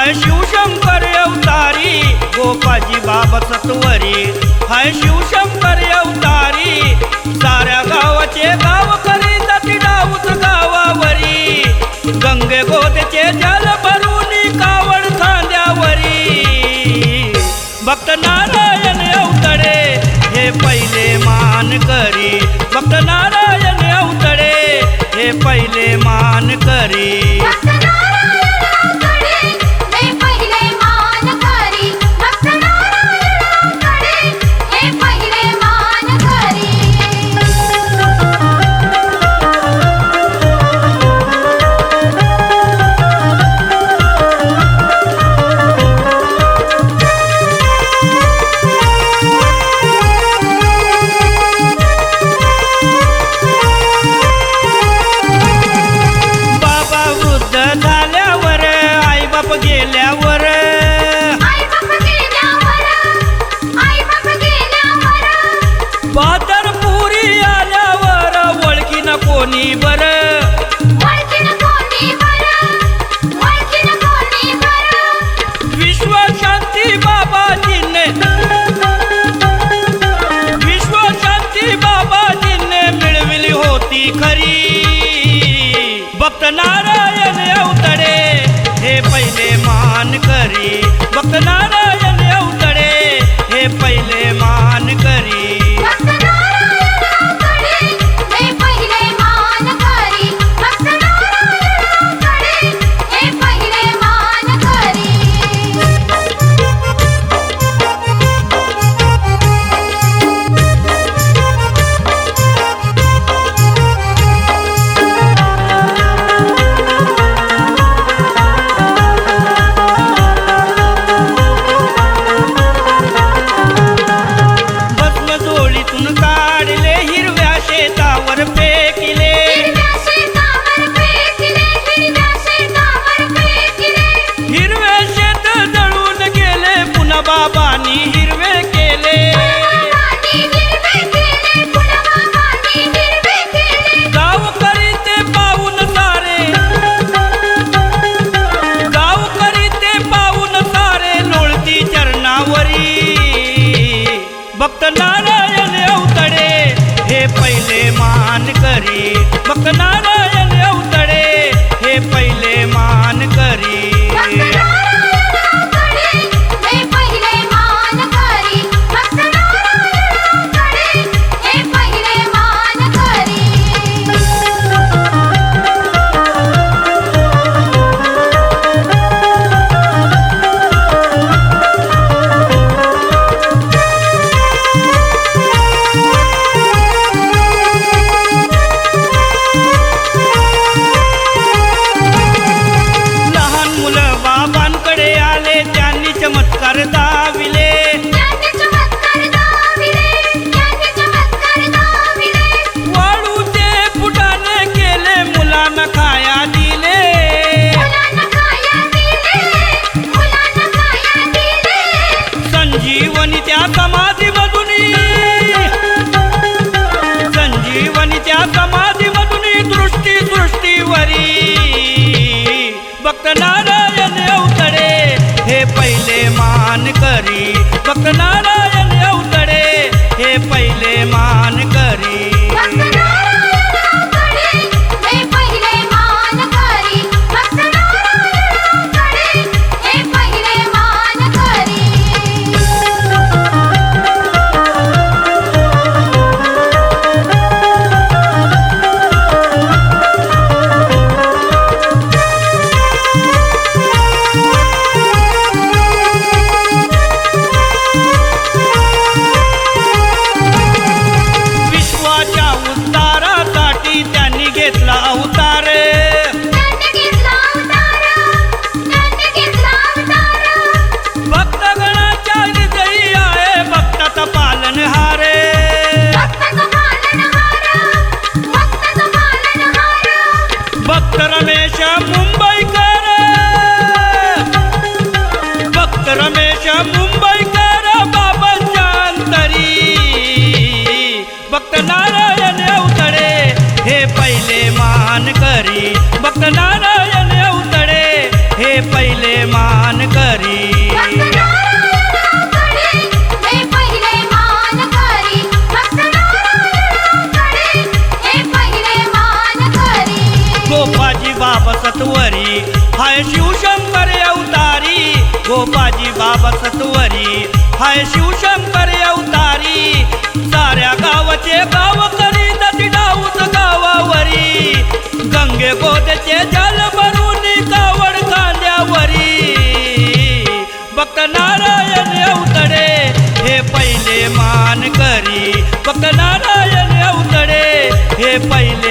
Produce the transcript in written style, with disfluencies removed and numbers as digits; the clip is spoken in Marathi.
हाय शिवशंकर अवतारी गोपाजी बाबा सत्वरी, हाय शिवशंकर अवतारी साऱ्या गावाचे गाव खरी जाती डाऊत गावावरी, गंगे गोदेचे जल भरून कावड खांद्यावरी, भक्त नारायण अवतडे हे पहिले मान करी, भक्त नारायण अवतडे हे पहिले मान करी। भक्त नारायण अवतडे हे पहिले मान करी, भक्त नारायण अवतडे हे पहिले मान करी। भक्त नारायण अवतडे हे पहिले मान करी, भक्त नारायण अवतडे हे पहिले मान करी। चमत्कार दाविले, वाळूचे फुटाणे केले मुलांना खाया दिले, संजीवनी त्या समाधीमधून, संजीवनी त्या समाधीमधून दृष्टी सृष्टीवरी, भक्त नारायण अवतडे हे पहिले मान करी, भक्त नारायण अवतडे हे पहिले मान करी। भक्त नारायण अवतडे हे पहिले मान गोपाजी बाबा सत्वरी हाय शिवशंकर अवतारी गोपाजी बाबा सत्वरी हाय शिवशंकर अवतारी साऱ्या गावाचे गाव करीत डाऊस गावावरी गंगे गोदचे जल भरून कावड कांद्यावरी भक्त नारायण अवतडे हे पहिले मान करी भक्त नारायण अवतडे हे पहिले